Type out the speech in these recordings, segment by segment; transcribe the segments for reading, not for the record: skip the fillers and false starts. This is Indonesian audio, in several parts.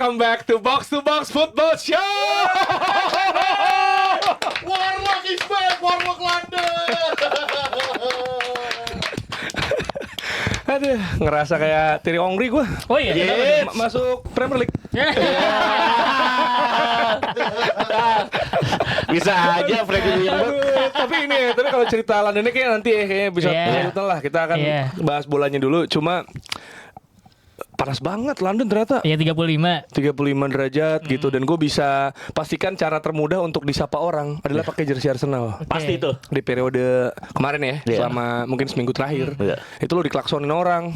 welcome back to Box Football Show. Warlock is back, Warlock London. Aduh, ngerasa kayak Thierry Henry gue. Oh iya, Yes. Masuk Premier League. Bisa aja Freddy yang Tapi ini ya, tapi kalau cerita Londonnya kayak nanti ya, kayaknya bisa lanjutan lah. Kita akan bahas bolanya dulu. Cuma panas banget London ternyata. Iya 35 derajat gitu. Dan gue bisa pastikan cara termudah untuk disapa orang adalah pakai jersey Arsenal. Pasti itu. Di periode kemarin ya, selama mungkin seminggu terakhir. Itu lo diklaksonin orang,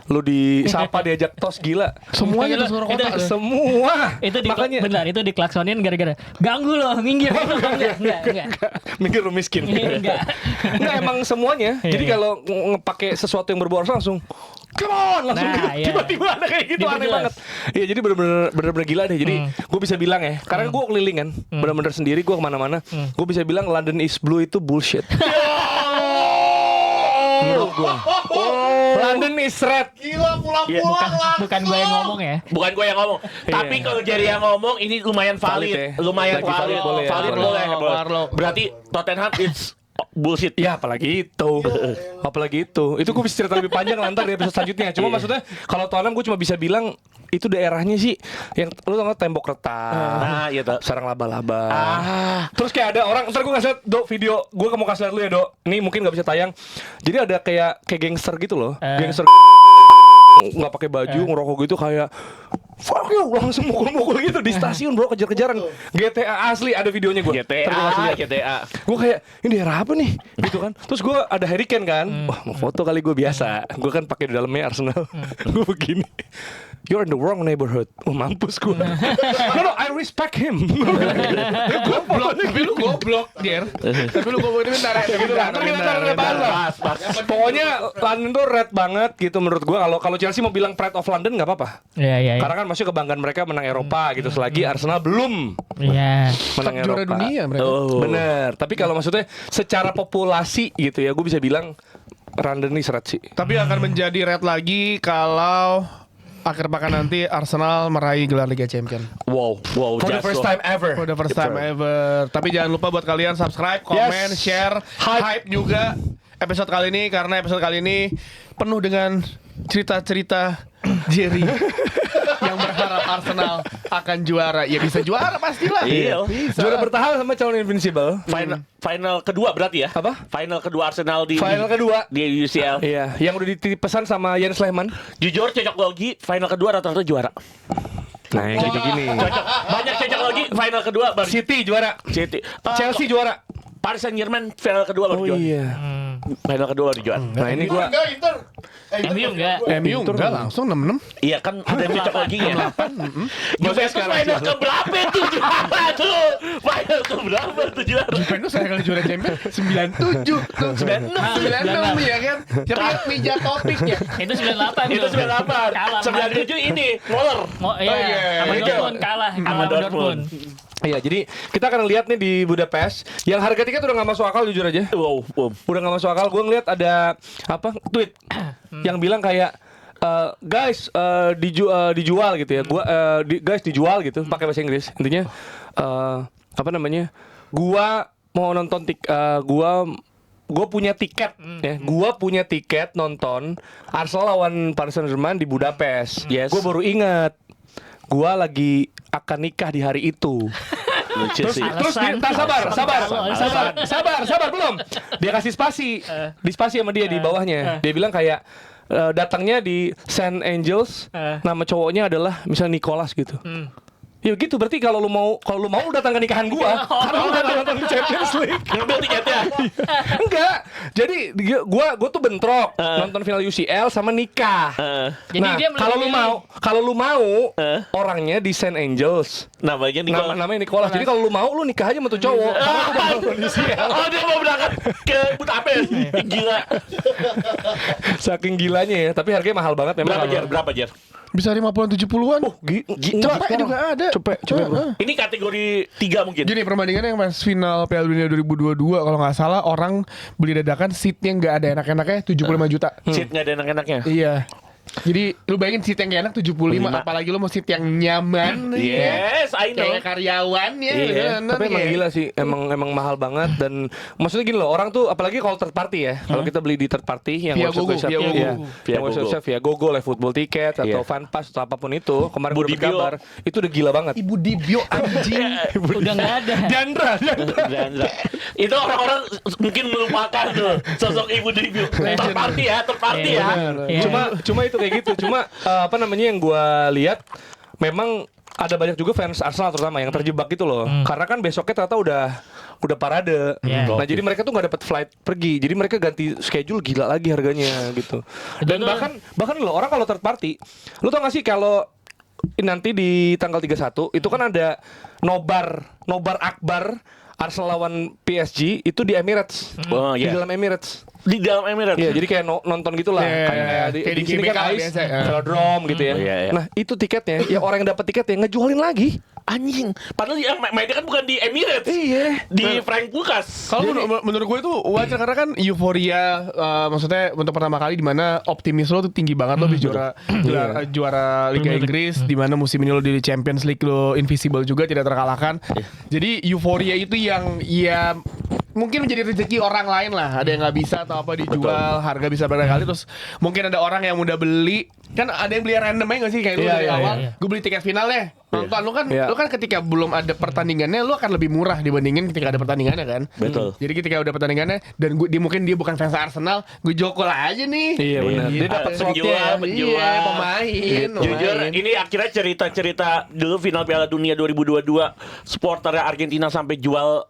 lo disapa, diajak tos, gila. Semuanya tuh suara kota. Semua. Itu makanya benar, itu diklaksonin gara-gara ganggu loh, minggir. Enggak. mikir lu miskin. Enggak. Enggak, emang semuanya. Jadi kalau ngepake sesuatu yang berbau Arsenal langsung come on, langsung Nah, gitu. Tiba-tiba ada kayak gitu, aneh banget. Iya, jadi bener-bener gila deh. Jadi gue bisa bilang ya, karena gue keliling kan, bener-bener sendiri gue kemana-mana. Gue bisa bilang London is blue itu bullshit. Menurut gue. London is red. Gila pulang-pulang langsung. Bukan gue yang ngomong ya. Bukan gue yang ngomong. Tapi kalau Jerry yang ngomong ini lumayan valid. Valid ya. Lumayan Lagi valid. boleh ya. Valid boleh. Berarti Tottenham it's bullshit. Ya apalagi itu. Apalagi itu. Itu gue bisa cerita lebih panjang nanti di episode selanjutnya. Cuma maksudnya kalau Tottenham gue cuma bisa bilang itu daerahnya sih yang lu tau gak, tembok retak. Nah, iya tuh. Sarang laba-laba. Terus kayak ada orang, ntar gue kasih liat Dok video, gue mau kasih liat lu ya Dok. Ini mungkin nggak bisa tayang. Jadi ada kayak gangster gitu loh. Gangster nggak pakai baju, ngerokok gitu kayak fuck you, langsung mukul-mukul gitu di stasiun bro, kejar-kejaran. GTA asli, ada videonya gue. GTA. Gue kayak ini daerah apa nih gitu kan. Terus gue ada Harry Kane kan. Wah mau foto kali gue biasa. Gue kan pakai di dalamnya Arsenal. Gue begini. You're in the wrong neighborhood. Oh mampus gue. No, I respect him. Tapi lu goblok, Jer. Tapi lu goblok ini bentar. Pokoknya London tuh red banget gitu menurut gue. Kalau Chelsea mau bilang Pride of London nggak apa-apa. Iya. Karena kan masih kebanggaan mereka menang Eropa gitu. Selagi Arsenal belum Iya. menang Eropa. Juara dunia mereka. Bener. Tapi kalau maksudnya secara populasi gitu ya, gue bisa bilang London ini seret sih. Tapi akan menjadi red lagi kalau akhir pekan nanti Arsenal meraih gelar Liga Champion. Wow. For the first time ever. For the first time ever. Tapi jangan lupa buat kalian subscribe, komen, share, hype juga episode kali ini, karena episode kali ini penuh dengan cerita-cerita Jerry yang berharap Arsenal akan juara. Ya bisa juara pastilah. Iya. Juara bertahan sama calon invincible. Final kedua berarti ya? Apa? Final kedua Arsenal di Final kedua. di UCL. Iya, yang udah dipesan sama Jens Lehmann. Jujur cocok logi final kedua rata-rata juara. Nah, yang kayak gini. Cocok. Banyak cocok logi final kedua baru City juara. City. Chelsea juara. Paris Saint-Germain final kedua baru juara. Iya. Final kedua baru juara. Nah, ini gua MU enggak. MU enggak langsung 6-6. Iya kan ada yang cocok lagi ya. Juventus final ke berapa itu juara tuh? Final ke berapa tuh juara? Juventus saya kali juara Champion 97 tuh. 96 ya kan. Siapa yang pijat topiknya? Itu 98. Itu 98. Kalah. 97 ini Moller. Iya. Sama Dortmund kalah sama Dortmund. Iya, jadi kita akan lihat nih di Budapest yang harga tiket udah nggak masuk akal jujur aja. Wow. Udah nggak masuk akal. Gue ngeliat ada apa tweet yang bilang kayak guys dijual gitu ya. Guys dijual gitu pakai bahasa Inggris. Intinya apa namanya? Gua mau nonton gue punya tiket ya. Gue punya tiket nonton Arsenal lawan Paris Saint-Germain di Budapest. Yes. Gue baru ingat gue lagi akan nikah di hari itu. Lucu sih. Terus sabar belum. Dia kasih spasi. Di spasi sama dia di bawahnya. Dia bilang kayak datangnya di Saint Angels, nama cowoknya adalah misalnya Nicholas gitu. Ya gitu, berarti kalau lu mau lu datang ke nikahan gua karena lu datang nonton Champions League. Ngambil tiketnya. Enggak. Jadi gua tuh bentrok nonton final UCL sama nikah. Jadi Nah, dia kalau lu mau orangnya di Saint Angels. Namanya Nicholas. Namanya Nicholas. Jadi kalau lu mau lu nikah aja sama tuh cowok. Karena gua mau nonton UCL. Oh dia mau berangkat ke Budapest. Gila. Saking gilanya ya, tapi harganya mahal banget memang. Berapa Jer? Bisa 50-an 70-an. Oh, Cepet juga ada. Cepet. Ini kategori 3 mungkin. Gini, pertandingan yang pas final Piala Dunia 2022 kalau nggak salah orang beli dadakan seatnya nggak ada enak-enaknya 75 juta. Seat nggak ada enak-enaknya. Iya. Jadi lu bayangin seat yang gak enak 75, apalagi lu mau seat yang nyaman. Yes, I know. Kayak karyawan ya. Iya, Tapi emang gila sih, emang mahal banget dan maksudnya gini loh, orang tuh apalagi kalau third party ya. Kalau kita beli di third party yang Via website Gogo, website via Gogo. iya, Via yang website Gogo. website via Gogo, Live Football Ticket atau Iya. FanPass atau apapun itu, kemarin gue Budi dapet kabar, itu udah gila banget. Ibu Dibio anjing. Udah nggak ada. Dandra. Dandra. Itu orang-orang mungkin melupakan tuh sosok Ibu Dibio. Terparti ya, terparti ya. Iya. Cuma itu kayak gitu. Cuma apa namanya yang gue lihat memang ada banyak juga fans Arsenal terutama yang terjebak gitu loh. Karena kan besoknya ternyata udah parade. Yeah. Nah, jadi mereka tuh nggak dapat flight pergi. Jadi mereka ganti schedule gila lagi harganya gitu. Dan bahkan loh orang kalau third party, lu tau gak sih kalau nanti di tanggal 31 itu kan ada nobar akbar Arsenal lawan PSG itu di Emirates. Oh, Di iya. dalam Emirates. Di dalam Emirates. Iya, jadi kayak nonton gitulah. Iya, Kayak di kayak di sini GBK kan ice, biasa, ya. velodrome gitu ya. Iya, iya. Nah, itu tiketnya, ya orang yang dapat tiketnya ngejualin lagi. Anjing. Padahal yang mainnya kan bukan di Emirates. Iya. Di Frank Lucas. Kalau menurut gue itu wajar karena kan euforia maksudnya untuk pertama kali di mana optimis lo tuh tinggi banget lo bisa juara Liga Inggris di mana musim ini lo di Champions League lo invisible juga tidak terkalahkan. Jadi euforia itu yang ya mungkin menjadi rezeki orang lain lah. Ada yang nggak bisa atau apa dijual, harga bisa berkali-kali terus mungkin ada orang yang udah beli. Kan ada yang beli random aja gak sih kayak lu Iya, dari iya, awal, iya. gue beli tiket finalnya. Nonton Iya. lu kan ketika belum ada pertandingannya lu akan lebih murah dibandingin ketika ada pertandingannya kan. Betul. Jadi ketika udah pertandingannya dan mungkin dia bukan fans Arsenal, gue jokol aja nih. Iya benar. Dia dapat slotnya. penjual. Iya, pemain. Jujur, ini akhirnya cerita-cerita dulu final Piala Dunia 2022 supporter Argentina sampai jual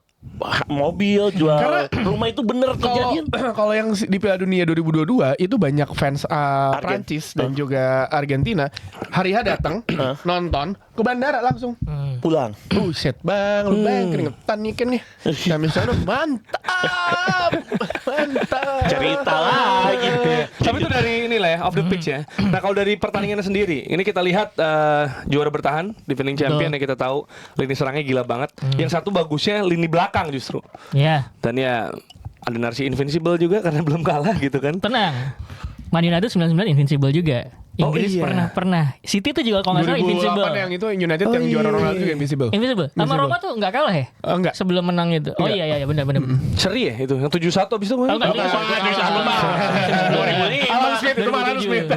mobil, jual Karena rumah itu bener kejadian. Kalau yang di Piala Dunia 2022 itu banyak fans Prancis dan juga Argentina. Hari H datang nonton ke bandara langsung. Pulang. Buset bang, lu bang keringetan nih kan nih. Nah misalnya mantap, mantap. Cerita lagi. Tapi itu dari ini lah ya, off the pitch ya. Nah kalau dari pertandingannya sendiri, ini kita lihat juara bertahan, defending champion yang kita tahu lini serangnya gila banget. Yang satu bagusnya lini belakang justru. Ya, Dan ya ada narasi invincible juga karena belum kalah gitu kan. tenang. Man United 99 invincible juga. Oh, Inggris iya. pernah. City tuh juga kalau nggak salah invincible. 2008 yang itu United yang juara Ronaldo juga invisible. Invincible. Sama Roma tuh nggak kalah ya? Enggak. Sebelum menang itu. Oh iya benar. Seri ya itu, yang 7-1 abis itu kan? Oh, enggak, Alan Smith itu mah Alan Smith.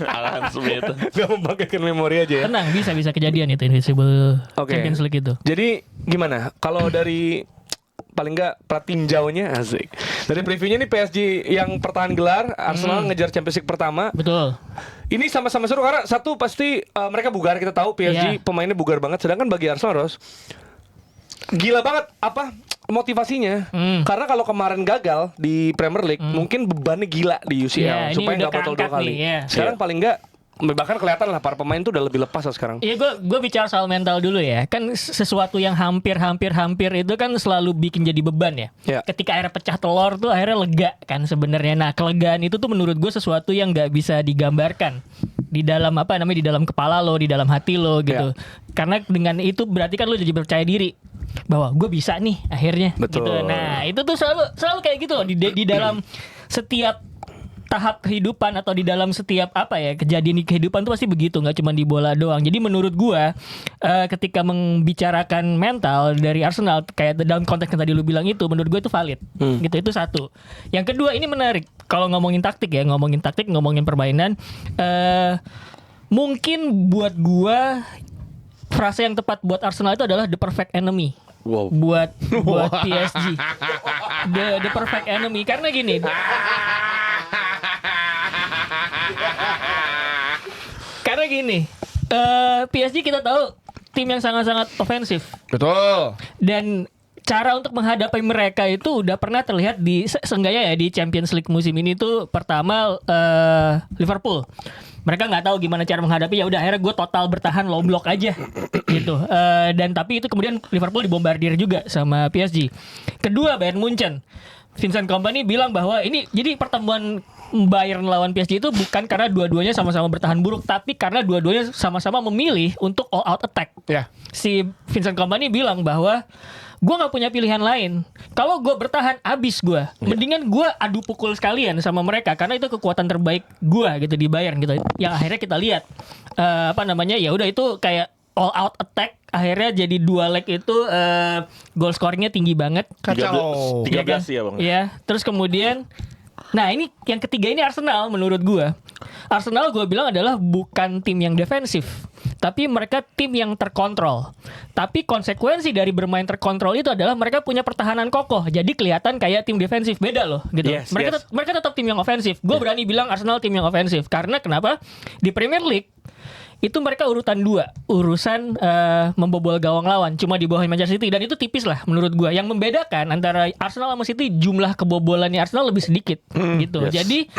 Alan Smith. Gak membanggakan memori aja ya. Tenang, bisa kejadian itu invincible Oke. Champions League itu. Jadi gimana? Kalau dari paling nggak pratinjaunya asik. Dari previewnya nih PSG yang pertahan gelar, Arsenal ngejar Champions League pertama. Betul. Ini sama-sama seru karena satu pasti mereka bugar, kita tahu PSG Iya. pemainnya bugar banget. Sedangkan bagi Arsenal Ros, gila banget apa motivasinya. Karena kalau kemarin gagal di Premier League, mungkin bebannya gila di UCL Iya, ini supaya udah nggak botol 2 keangkat kali. nih, iya. Sekarang paling nggak bahkan kelihatan lah para pemain tuh udah lebih lepas lah sekarang. Iya, gue bicara soal mental dulu ya. Kan sesuatu yang hampir itu kan selalu bikin jadi beban ya. Ya. Ketika akhirnya pecah telur tuh akhirnya lega kan sebenarnya. Nah, kelegaan itu tuh menurut gue sesuatu yang nggak bisa digambarkan di dalam di dalam kepala lo, di dalam hati lo gitu. Karena dengan itu berarti kan lo jadi percaya diri bahwa gue bisa nih akhirnya. Betul. Gitu. Nah, itu tuh selalu kayak gitu loh di dalam setiap tahap kehidupan atau di dalam setiap kejadian di kehidupan tuh pasti begitu, nggak cuma di bola doang. Jadi menurut gua ketika membicarakan mental dari Arsenal kayak dalam konteks yang tadi lu bilang itu, menurut gua itu valid. Gitu, itu satu. Yang kedua ini menarik kalau ngomongin taktik, ngomongin permainan. Mungkin buat gua frase yang tepat buat Arsenal itu adalah the perfect enemy. Wow. Buat PSG. The perfect enemy karena gini. Karena gini, PSG kita tahu tim yang sangat-sangat ofensif Betul. dan cara untuk menghadapi mereka itu udah pernah terlihat di seenggaknya ya di Champions League musim ini tuh pertama Liverpool. Mereka nggak tahu gimana cara menghadapi, ya udah akhirnya gue total bertahan low block aja gitu. Dan tapi itu kemudian Liverpool dibombardir juga sama PSG. Kedua Bayern Munchen. Vincent Kompany bilang bahwa ini jadi pertemuan Bayern lawan PSG itu bukan karena dua-duanya sama-sama bertahan buruk, tapi karena dua-duanya sama-sama memilih untuk all out attack. Ya. Si Vincent Kompany bilang bahwa gue nggak punya pilihan lain. Kalau gue bertahan, abis gue. Mendingan gue adu pukul sekalian sama mereka karena itu kekuatan terbaik gue gitu di Bayern gitu. Yang akhirnya kita lihat ya udah itu kayak all out attack. Akhirnya jadi 2 leg itu goal scoringnya tinggi banget. Kacau. 13 ya bang. Iya. Terus kemudian, nah ini yang ketiga ini Arsenal menurut gue. Arsenal gue bilang adalah bukan tim yang defensif, tapi mereka tim yang terkontrol. Tapi konsekuensi dari bermain terkontrol itu adalah mereka punya pertahanan kokoh. Jadi kelihatan kayak tim defensif, beda loh gitu. Yes, Mereka tetap tim yang ofensif. Gue berani bilang Arsenal tim yang ofensif karena kenapa? Di Premier League itu mereka urutan 2 urusan membobol gawang lawan, cuma di bawah Manchester City, dan itu tipis lah menurut gua. Yang membedakan antara Arsenal sama City jumlah kebobolannya Arsenal lebih sedikit gitu. Yes. Jadi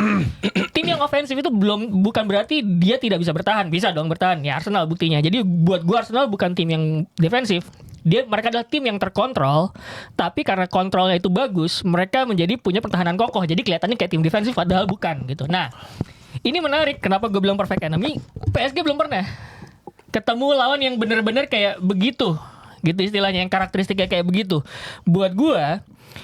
tim yang ofensif itu bukan berarti dia tidak bisa bertahan, bisa dong bertahan. Ya Arsenal buktinya. Jadi buat gua Arsenal bukan tim yang defensif. Mereka adalah tim yang terkontrol, tapi karena kontrolnya itu bagus, mereka menjadi punya pertahanan kokoh. Jadi kelihatannya kayak tim defensif padahal bukan gitu. Nah, ini menarik. Kenapa gue bilang perfect enemy? PSG belum pernah ketemu lawan yang benar-benar kayak begitu, gitu istilahnya, yang karakteristiknya kayak begitu. Buat gue,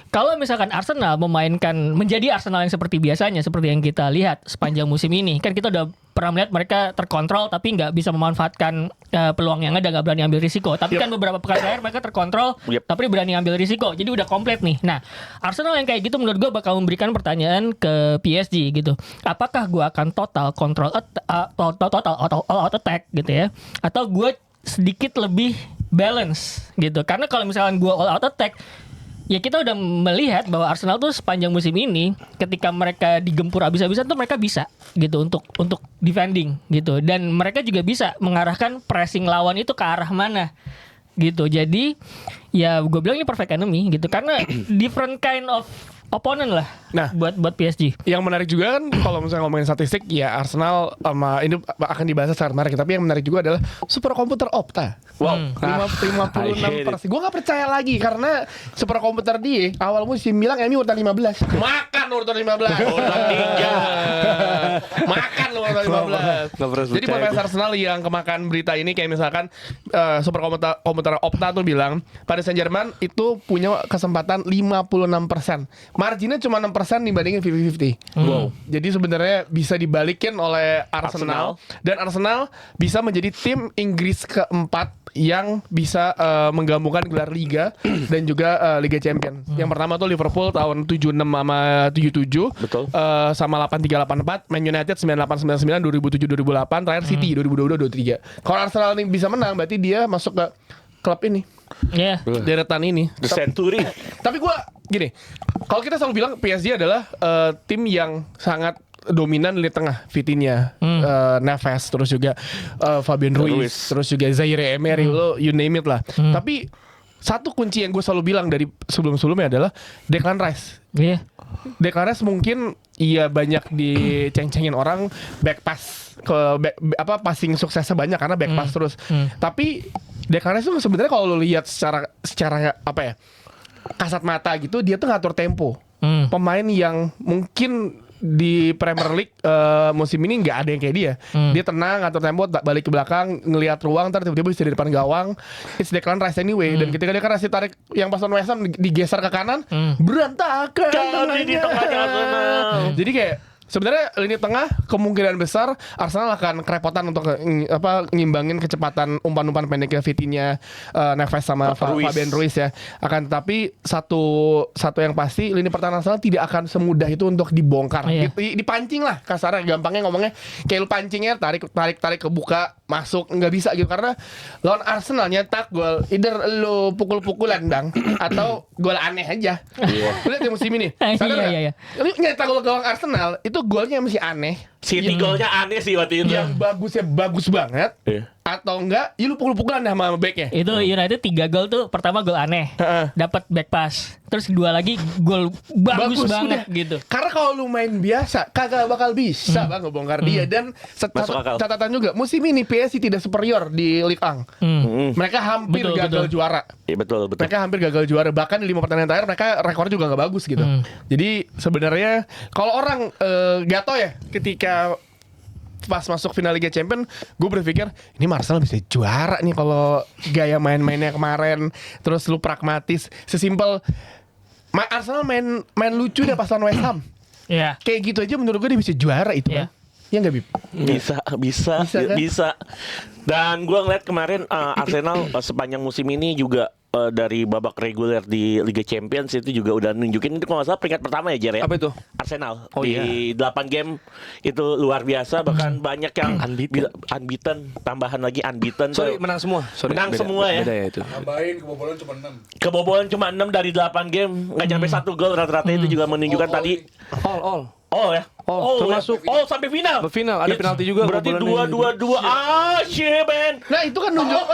kalau misalkan Arsenal menjadi Arsenal yang seperti biasanya, seperti yang kita lihat sepanjang musim ini, kan kita udah pernah melihat mereka terkontrol tapi nggak bisa memanfaatkan peluang yang ada, nggak berani ambil risiko. Tapi kan beberapa pekan terakhir mereka terkontrol tapi berani ambil risiko. Jadi udah komplit nih. Nah, Arsenal yang kayak gitu menurut gue bakal memberikan pertanyaan ke PSG gitu. Apakah gue akan total control all out attack gitu ya, atau gue sedikit lebih balance gitu. Karena kalau misalkan gue all out attack, ya kita udah melihat bahwa Arsenal tuh sepanjang musim ini ketika mereka digempur habis-habisan tuh mereka bisa gitu untuk defending gitu, dan mereka juga bisa mengarahkan pressing lawan itu ke arah mana gitu. Jadi ya gue bilang ini perfect enemy gitu karena different kind of opponent lah. Nah, buat PSG. Yang menarik juga kan kalau misalnya ngomongin statistik, ya Arsenal sama ini akan dibahas secara menarik. Tapi yang menarik juga adalah superkomputer Opta. Wow. 56%. Gue gak percaya lagi karena superkomputer dia awal musim bilang MU urutan 15. Makan urutan 15. Urutan 3. Makan urutan 15. Jadi buat fans Arsenal yang kemakan berita ini, kayak misalkan superkomputer Opta tuh bilang Paris Saint-Germain itu punya kesempatan 56%. Marginnya cuma 6% dibandingin 50-50. Wow. Jadi sebenarnya bisa dibalikin oleh Arsenal. Dan Arsenal bisa menjadi tim Inggris keempat yang bisa menggabungkan gelar Liga dan juga Liga Champions. Yang pertama tuh Liverpool tahun 76 sama 77. Betul. Sama 83-84. Man United 98-99, 2007-2008. Terakhir City 2022-2023. Kalau Arsenal ini bisa menang, berarti dia masuk ke klub ini. Iya. Deretan ini. The Century. Tapi gue gini, kalau kita selalu bilang PSG adalah tim yang sangat dominan di tengah, Vitinha, Neves, terus juga Fabian Ruiz, terus juga Zaire Emery, you name it lah. Tapi satu kunci yang gue selalu bilang dari sebelum-sebelumnya adalah Declan Rice. Iya. Declan Rice mungkin iya banyak diceng-cengin orang back pass ke passing suksesnya banyak karena back pass terus. Tapi Declan Rice tuh sebenarnya kalau lo lihat secara apa ya, kasat mata gitu, dia tuh ngatur tempo. Pemain yang mungkin di Premier League musim ini nggak ada yang kayak dia. Dia tenang, ngatur tempo, balik ke belakang, ngelihat ruang, ntar tiba-tiba bisa di depan gawang. It's Declan Rice anyway. Dan ketika dia kasih tarik yang pas West Ham digeser ke kanan, berantakan di tengahnya Arsenal. Jadi kayak sebenarnya lini tengah kemungkinan besar Arsenal akan kerepotan untuk ngimbangin kecepatan umpan-umpan pendeknya Vitinha, Neves sama Fabian Ruiz ya. Akan tapi satu yang pasti lini pertahanan Arsenal tidak akan semudah itu untuk dibongkar. Iya. Dipancing lah kasarnya, gampangnya ngomongnya kayak lu pancingnya tarik kebuka masuk, nggak bisa gitu karena lawan Arsenal nyetak gol either lu pukul-pukulan bang atau gol aneh aja. Lihat di musim ini. Iya. Lu nyetak gol gawang Arsenal itu golnya masih aneh, City goalnya aneh sih waktu itu. yang bagusnya bagus banget. Iya. Atau enggak, ya lu pukul-pukulan sama backnya. Itu United 3 gol tuh, pertama gol aneh, Heeh. dapat back pass. Terus kedua lagi gol bagus banget udah. gitu. Karena kalau lu main biasa kagak bakal bisa bang ngebongkar dia. Dan Masuk akal. catatan juga musim ini PSG tidak superior di Ligue 1. Mereka hampir Betul, gagal betul. juara. Iya betul. Mereka hampir gagal juara, bahkan di 5 pertandingan terakhir mereka rekor juga nggak bagus gitu. Jadi sebenarnya kalau orang gato ya ketika pas masuk final Liga Champions, gue berpikir ini Arsenal bisa juara nih kalau gaya main-mainnya kemarin, terus lu pragmatis, sesimpel Arsenal main lucu deh pas lawan West Ham. Iya. Kayak gitu aja menurut gue dia bisa juara itu Iya. kan. Ya nggak Bib? Bisa Bisa kan? Dan gue ngeliat kemarin Arsenal sepanjang musim ini juga dari babak reguler di Liga Champions itu juga udah nunjukin itu kalau nggak salah peringkat pertama ya Jer ya. Apa itu? Arsenal Oh, di 8 game itu luar biasa, bahkan banyak yang unbeaten, tambahan lagi unbeaten. Sorry, tuh. menang semua. Menang semua ya. Beda ya itu. Tambahin kebobolan cuma 6. Kebobolan cuma 6 dari 8 game, nggak nyampe 1 gol rata-rata itu juga menunjukkan tadi. All. Oh ya. Termasuk- sampai final. Sampai final, ada penalti juga, Berarti kebobolannya 2-2-2. Shit man. Nah itu kan nunjuk.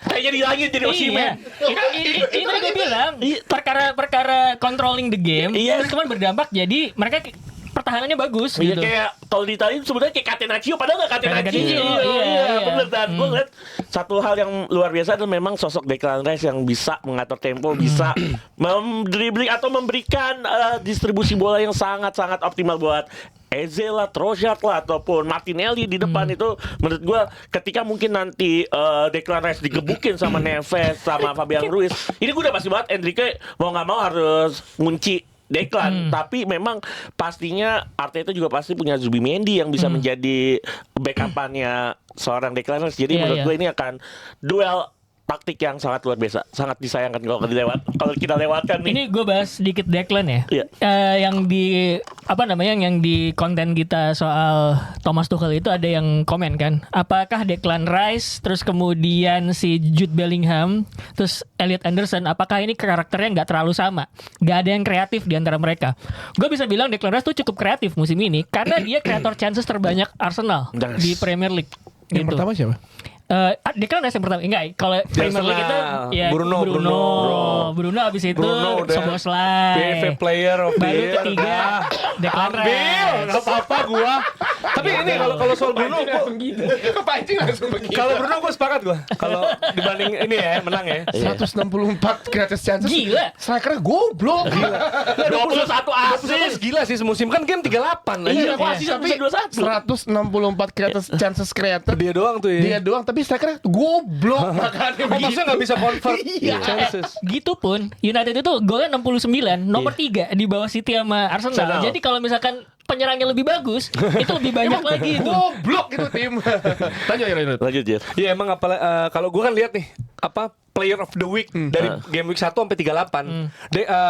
Kayaknya di langit jadi Iya. Osimhen. Itu gue bilang perkara controlling the game. Iya. Terus cuman berdampak jadi mereka pertahanannya bagus Iya gitu. kayak kalau di Itali sebenarnya kayak Catenaccio padahal nggak Catenaccio. Catenaccio, iya. Bener. Dan gue ngeliat satu hal yang luar biasa itu memang sosok Declan Rice yang bisa mengatur tempo, bisa mendribling atau memberikan distribusi bola yang sangat-sangat optimal buat Eze lah, Trossard lah, ataupun Martinelli di depan itu. Menurut gue ketika mungkin nanti Declan Rice digebukin sama Neves, sama Fabian Ruiz, ini gue udah pasti banget Enrique mau nggak mau harus ngunci Declan, tapi memang pastinya Arteta juga pasti punya Zubimendi yang bisa menjadi backupannya seorang Declan Rice. Jadi Iya, menurut iya. gue ini akan duel taktik yang sangat luar biasa, sangat disayangkan kalau kita lewatkan nih. Ini gue bahas sedikit Declan ya. Iya. Yang di yang di konten kita soal Thomas Tuchel itu ada yang komen kan. Apakah Declan Rice terus kemudian si Jude Bellingham terus Elliot Anderson, apakah ini karakternya nggak terlalu sama? Nggak ada yang kreatif di antara mereka. Gue bisa bilang Declan Rice tuh cukup kreatif musim ini karena dia kreator chances terbanyak Arsenal Nice. di Premier League. Yang Gitu. pertama siapa? Declan Rice yang pertama enggak, kalau Premier League itu ya Bruno abis itu Bruno udah Szoboszlai, PFA Player of the baru Year. ketiga Declan Ambil, Rice. nggak apa-apa gua. Tapi ini kalau soal Bruno, Kepancing langsung begitu. kalau Bruno gua sepakat gua. Kalau dibanding ini ya menang ya. 164 creative chances. Gila. Strikernya goblok. 21 assist. Gila sih semusim kan game 38 Iya, aja. kok assist bisa 21. 164 creative chances created. Dia doang tuh ya. Dia doang, tapi strikernya goblok. Makanya Maksudnya nggak bisa convert Iya. chances. Gitu pun United itu golnya 69, nomor 3 di bawah City sama Arsenal. Arsenal. Jadi kalau misalkan penyerangnya lebih bagus, itu lebih banyak lagi itu. goblok itu tim. Lanjut. Lanjut ya. Iya emang kalau gue kan lihat nih player of the week dari game week 1 sampai 38.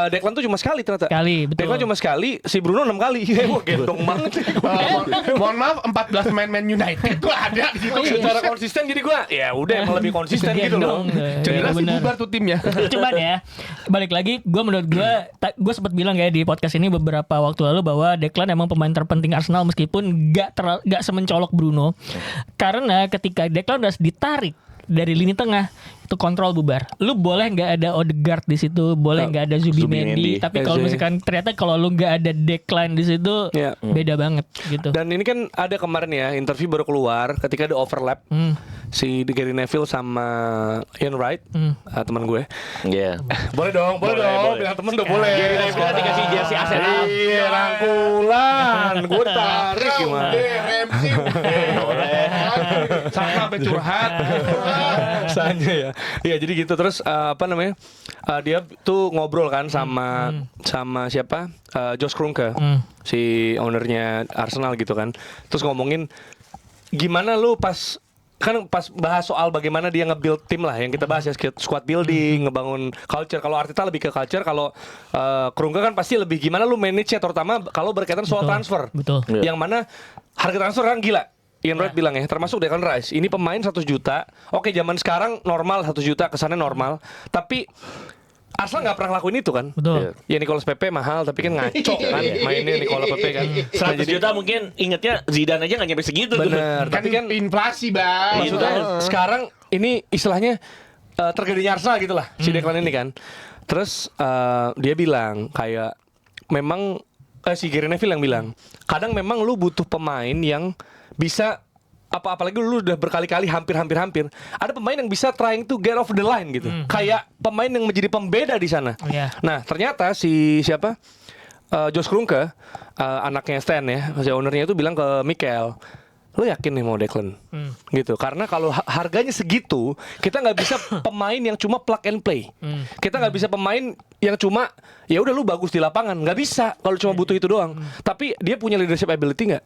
Declan tuh cuma sekali ternyata. Sekali, betul. Declan cuma sekali, si Bruno 6 kali. Wah, gendong banget. Mohon maaf, 14 main United tuh ada di situ. Secara konsisten jadi gue ya udah emang lebih konsisten gitu loh. Gendong. Jelas sih Benar. bubar tuh timnya. Cuman ya balik lagi menurut gue sempat bilang ya di podcast ini beberapa waktu lalu bahwa Declan emang pemain terpenting Arsenal meskipun gak semencolok Bruno, karena ketika Declan udah ditarik dari lini tengah itu kontrol bubar. Lu boleh nggak ada Odegaard di situ, boleh nggak ada Zubimendi. Zubimendi, tapi kalau Eze. misalkan ternyata kalau lu nggak ada Declan di situ Iya. beda banget gitu. Dan ini kan ada kemarin ya interview baru keluar ketika ada overlap si Gary Neville sama Ian Wright, teman gue. Iya. Boleh dong, Boleh. bilang temen udah boleh. Gary Neville nanti kasih jersey Arsenal. Iya, rangkulan. Gue tarik gimana? Sama sampai curhat. Rasanya ya. Iya, jadi gitu terus dia tuh ngobrol kan sama siapa? Josh Kroenke. Si ownernya Arsenal gitu kan. Terus ngomongin gimana lu pas bahas soal bagaimana dia nge-build tim lah yang kita bahas ya, squad building, ngebangun culture. Kalau Arteta lebih ke culture, kalau Kroenke kan pasti lebih gimana lu manage-nya, terutama kalau berkaitan soal transfer. Betul. Yang mana harga transfer kan gila. Ian Wright bilang ya, termasuk Declan Rice. Ini pemain 100 juta. Oke, zaman sekarang normal 100 juta, kesannya normal. Tapi Arsenal nggak pernah ngelakuin itu kan. Betul. Ya Nicolas Pepe mahal tapi kan ngaco kan mainnya Nicolas Pepe kan. 100 juta mungkin ingetnya Zidane aja nggak nyampe segitu tuh. Bener. Tapi kan inflasi, Bang. maksudnya sekarang ini istilahnya terjadinya Arsenal gitu lah si Declan ini kan. Terus dia bilang kayak memang si Gary Neville yang bilang kadang memang lu butuh pemain yang bisa apalagi lu udah berkali-kali hampir ada pemain yang bisa trying to get off the line gitu. Kayak pemain yang menjadi pembeda di sana. Iya. Nah, ternyata si siapa? Josh Kroenke, anaknya Stan ya, si ownernya itu bilang ke Mikel, lo yakin nih mau Declan? Gitu. Karena kalau harganya segitu, kita nggak bisa pemain yang cuma plug and play. Kita nggak bisa pemain yang cuma ya udah lu bagus di lapangan, nggak bisa kalau cuma butuh itu doang. Tapi dia punya leadership ability nggak?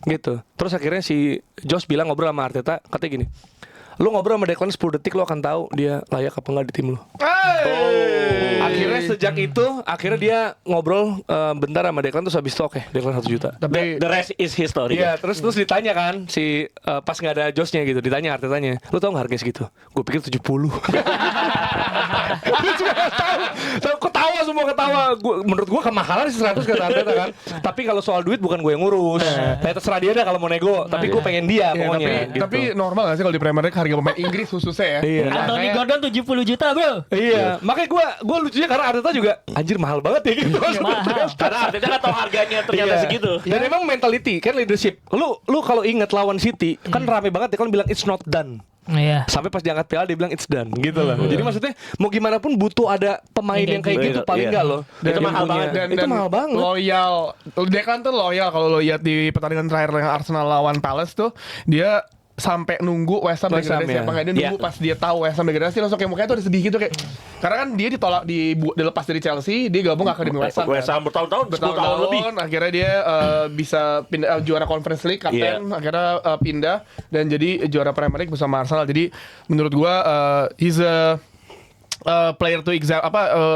Gitu. Terus akhirnya si Josh bilang ngobrol sama Arteta, katanya gini, lu ngobrol sama Declan 10 detik lu akan tahu dia layak apa enggak di tim lu. Akhirnya sejak itu akhirnya dia ngobrol bentar sama Declan terus habis itu oke, Declan 1 juta. Tapi The rest is history. Iya, terus ditanya kan si pas nggak ada Joshnya gitu, ditanya Artetanya, lu tau nggak harganya segitu? Gue pikir 70. Gue juga nggak tahu. Ketawa semua ketawa. Menurut gue kemahalan sih 100 kata Arteta kan. Tapi kalau soal duit bukan gue yang ngurus. Terserah dia dah kalau mau nego. Tapi gue pengen dia ya, pokoknya. Gitu. tapi normal gak sih kalau di Premier League harga pemain Inggris khususnya ya? Iya. Anthony Gordon 70 juta, Bro. Iya, makanya gue lucunya karena Arteta juga anjir mahal banget ya gitu. Mahal. Karena Arteta nggak tahu harganya ternyata Iya. segitu. Dan emang mentality kan leadership. Lu kalau inget lawan City kan rame banget ya kan bilang it's not done. Iya. Sampai pas diangkat piala dia bilang it's done gitu loh. Jadi maksudnya mau gimana pun butuh ada pemain yang kayak gitu paling Iya. enggak loh. Itu Yang mahal punya- banget. Itu mahal banget. Loyal. Declan tuh loyal kalau lo lihat di pertandingan terakhir dengan Arsenal lawan Palace tuh dia sampai nunggu West Ham West Ham, degradasi ya. apa enggak, dia nunggu Iya. pas dia tahu West Ham degradasi langsung kayak mukanya tuh ada sedih gitu kayak karena kan dia ditolak dilepas dari Chelsea, dia gabung ke akademi West Ham. West Ham bertahun-tahun, 10 tahun lebih. Bertahun-tahun akhirnya dia bisa pindah juara Conference League kapten, akhirnya pindah dan jadi juara Premier League bersama Arsenal. Jadi menurut gua he's a player to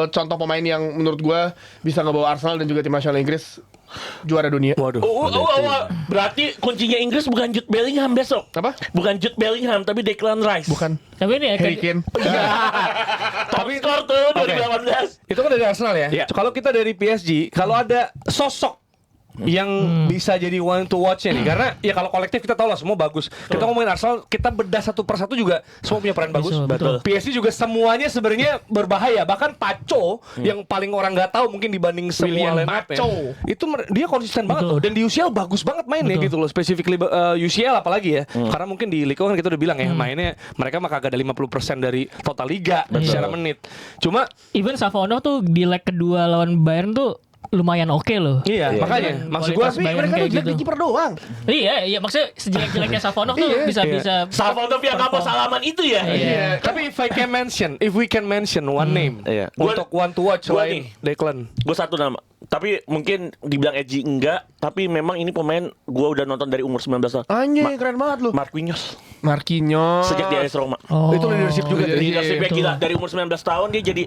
contoh pemain yang menurut gua bisa ngebawa Arsenal dan juga tim nasional Inggris juara dunia. Waduh. Berarti kuncinya Inggris bukan Jude Bellingham besok. Apa? Bukan Jude Bellingham tapi Declan Rice. Bukan Tapi ini ya Harry Kane. Top skor tuh 2018. Itu kan dari Arsenal ya. Iya. Kalau kita dari PSG, kalau ada sosok yang bisa jadi one to watch-nya nih, karena ya kalau kolektif kita tahu lah semua bagus. Kita ngomongin Arsenal, kita bedah satu persatu juga semua punya peran bagus. Betul. PSG juga semuanya sebenarnya berbahaya. Bahkan Paco yang paling orang nggak tahu mungkin dibanding semua William line-up Paco. itu dia konsisten banget Betul. loh. Dan di UCL bagus banget mainnya Betul. gitu loh. Specifically UCL apalagi ya. Karena mungkin di Liga kan kita udah bilang ya mainnya mereka mah kagak ada 50% dari total liga secara menit. Cuma even Savonov tuh di leg kedua lawan Bayern tuh lumayan oke loh. iya, makanya maksud gua Kualitas Bayern kayak gitu. kiper doang. Iya, maksudnya sejelek-jeleknya Savonov tuh bisa Salvador yang kamu salaman itu ya. Iya. tapi if we can mention one name Iya. untuk one to watch Gua selain Declan. Gue satu nama. Tapi mungkin dibilang edgy enggak. Tapi memang ini pemain gue udah nonton dari umur 19 tahun. Anjing keren banget lu. Marquinhos. Marquinhos. Sejak di AS Roma. Oh. Itu leadership juga. Leadershipnya Betul. gila. Dari umur 19 tahun dia jadi,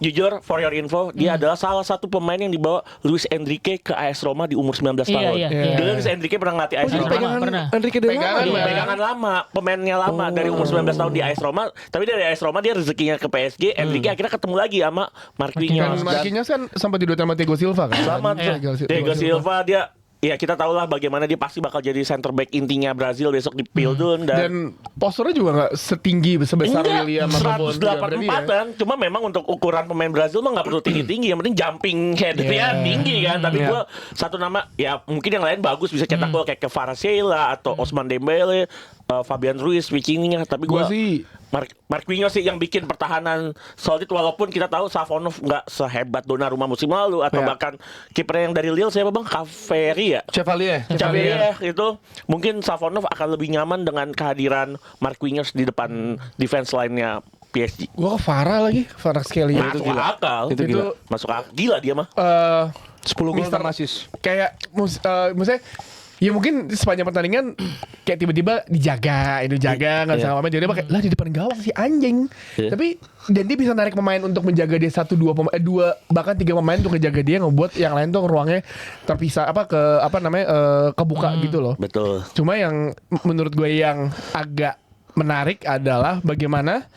jujur for your info, dia adalah salah satu pemain yang dibawa Luis Enrique ke AS Roma di umur 19 tahun. Iya. Dulu Luis Enrique pernah ngelatih AS jadi Roma. pegangan pernah. Enrique De Pegangan, Lama. Bang. Pegangan lama, pemainnya lama dari umur 19 tahun di AS Roma. Tapi dari AS Roma dia rezekinya ke PSG. Enrique akhirnya ketemu lagi sama Marquinhos. Kan Marquinhos kan sempat diduet sama Thiago Silva kan. Sama Thiago Diego Silva dia. Ya kita tahu lah bagaimana dia pasti bakal jadi center back intinya Brazil besok di Pildun Dan posturnya juga nggak setinggi sebesar William ataupun 184-an. Cuma memang untuk ukuran pemain Brazil mah nggak perlu tinggi-tinggi, yang penting jumping headnya tinggi kan. Tapi Yeah. gua satu nama ya mungkin yang lain bagus bisa cetak gol kayak Kvaratskhelia atau Ousmane Dembele, Fabian Ruiz, Vitinha. Tapi Gua gua sih Marquinhos sih yang bikin pertahanan solid, walaupun kita tahu Savonov nggak sehebat Donnarumma musim lalu atau Yeah. bahkan kiper yang dari Lille siapa bang, Caveri ya. Chevalier. Chevalier itu mungkin Savonov akan lebih nyaman dengan kehadiran Marquinhos di depan defense line-nya PSG. gua ke Farah lagi, Kvaratskhelia. Masuk akal. Itu gila. Masuk akal. Gila dia mah. 10 gol Mister- sama assist. Kayak maksudnya ya mungkin sepanjang pertandingan kayak tiba-tiba dijaga nggak bisa ngapain, jadi kayak lah di depan gawang si anjing. Tapi dan dia bisa narik pemain untuk menjaga dia 1-2 pemain, 2 bahkan 3 pemain untuk ngejaga dia, ngebuat yang lain tuh ruangnya terpisah kebuka gitu loh. Betul. Cuma yang menurut gue yang agak menarik adalah bagaimana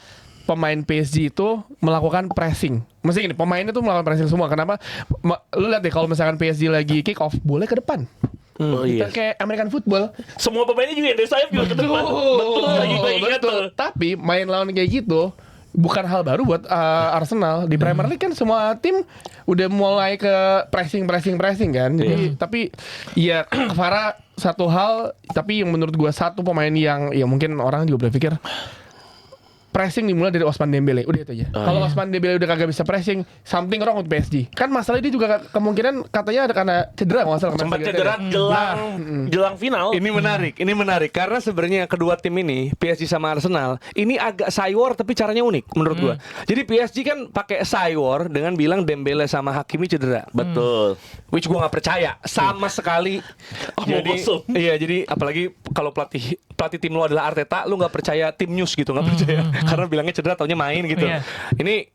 pemain PSG itu melakukan pressing. Mesti gini, pemainnya tuh melakukan pressing semua. Kenapa? Lu lihat deh kalau misalkan PSG lagi kick off, boleh ke depan. Oh iya. Kayak American football. Semua pemainnya juga dari sayap juga ke depan. Betul. Lagi gue ingat tuh. Tapi main lawan kayak gitu bukan hal baru buat Arsenal. Di Premier League kan semua tim udah mulai ke pressing kan. Jadi tapi ya Kvara satu hal, tapi yang menurut gua satu pemain yang ya mungkin orang juga berpikir pressing dimulai dari Ousmane Dembele. Udah itu aja. Kalau Ousmane Dembele udah kagak bisa pressing, something wrong with PSG. Kan masalah dia juga kemungkinan katanya ada karena cedera kalau nggak salah. Sempat cedera jelang final. Ini menarik karena sebenarnya kedua tim ini PSG sama Arsenal ini agak cywar tapi caranya unik menurut gua. Jadi PSG kan pakai cywar dengan bilang Dembele sama Hakimi cedera. Betul. Which gua nggak percaya sama sekali. Jadi kosong. iya, jadi apalagi kalau pelatih tim lu adalah Arteta, lu nggak percaya tim news gitu, nggak percaya karena bilangnya cedera taunya main gitu. Iya. Ini